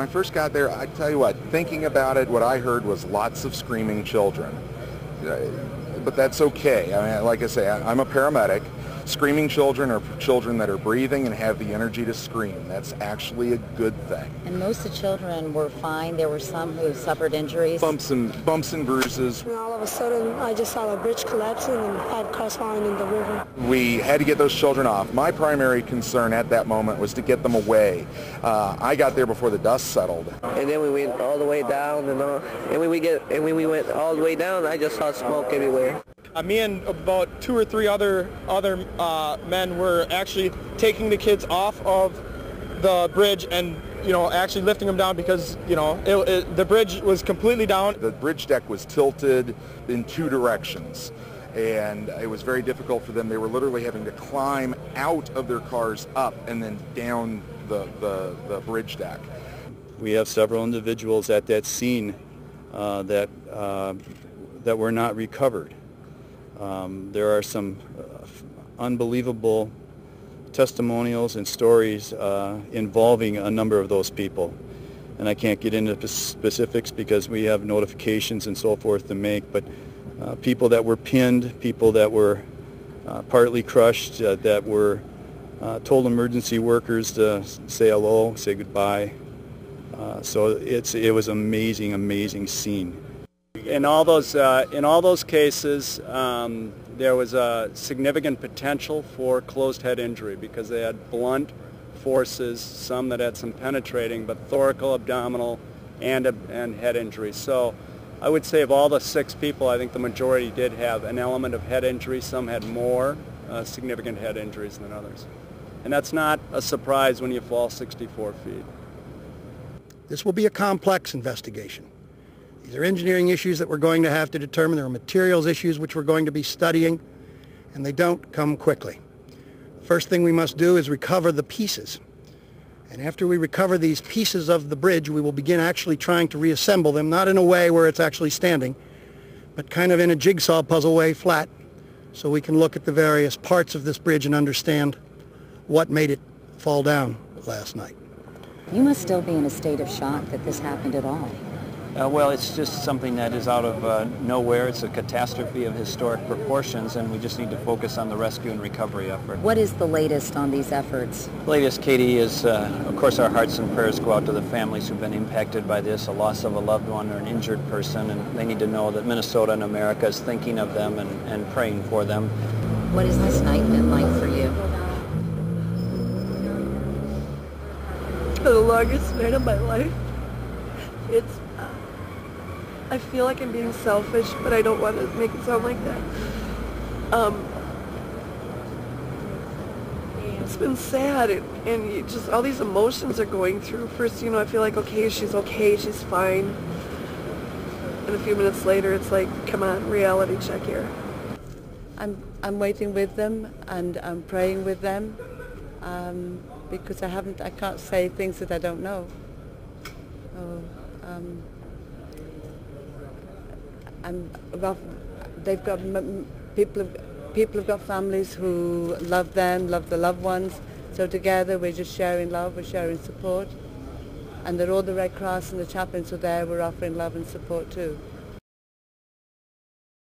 when I first got there, I tell you what, thinking about it, what I heard was lots of screaming children. But that's okay. I mean, like I say, I'm a paramedic. Screaming children are children that are breathing and have the energy to scream. That's actually a good thing. And most of the children were fine. There were some who suffered injuries. Bumps and bruises. And all of a sudden, I just saw the bridge collapsing and 5 cars falling in the river. We had to get those children off. My primary concern at that moment was to get them away. I got there before the dust settled. And then we went all the way down, and when we went all the way down, I just saw smoke everywhere. Me and about 2 or 3 other men were actually taking the kids off of the bridge and, actually lifting them down because, the bridge was completely down. The bridge deck was tilted in 2 directions, and it was very difficult for them. They were literally having to climb out of their cars up and then down the bridge deck. We have several individuals at that scene that were not recovered. There are some unbelievable testimonials and stories involving a number of those people. And I can't get into specifics because we have notifications and so forth to make, but people that were pinned, people that were partly crushed, that were told emergency workers to say hello, say goodbye. So it was amazing, amazing scene. In all those cases, there was a significant potential for closed head injury because they had blunt forces, some that had some penetrating, but thoracic, abdominal, and head injury. So I would say of all the 6 people, I think the majority did have an element of head injury. Some had more significant head injuries than others. And that's not a surprise when you fall 64 feet. This will be a complex investigation. These are engineering issues that we're going to have to determine. There are materials issues which we're going to be studying, and they don't come quickly. First thing we must do is recover the pieces. And after we recover these pieces of the bridge, we will begin actually trying to reassemble them, not in a way where it's actually standing, but kind of in a jigsaw puzzle way, flat, so we can look at the various parts of this bridge and understand what made it fall down last night. You must still be in a state of shock that this happened at all. Well, it's just something that is out of nowhere. It's a catastrophe of historic proportions, and we just need to focus on the rescue and recovery effort. What is the latest on these efforts? The latest, Katie, is, of course, our hearts and prayers go out to the families who've been impacted by this, a loss of a loved one or an injured person, and they need to know that Minnesota and America is thinking of them and praying for them. What has this night been like for you? The longest night of my life. I feel like I'm being selfish, but I don't want to make it sound like that. It's been sad, and you just all these emotions are going through. First, I feel like, okay, she's fine. And a few minutes later, it's like, come on, reality check here. I'm waiting with them, and I'm praying with them, because I can't say things that I don't know. They've got people have got families who love them, love the loved ones. So together we're just sharing love, we're sharing support, and they're all the Red Cross and the chaplains are there. We're offering love and support too.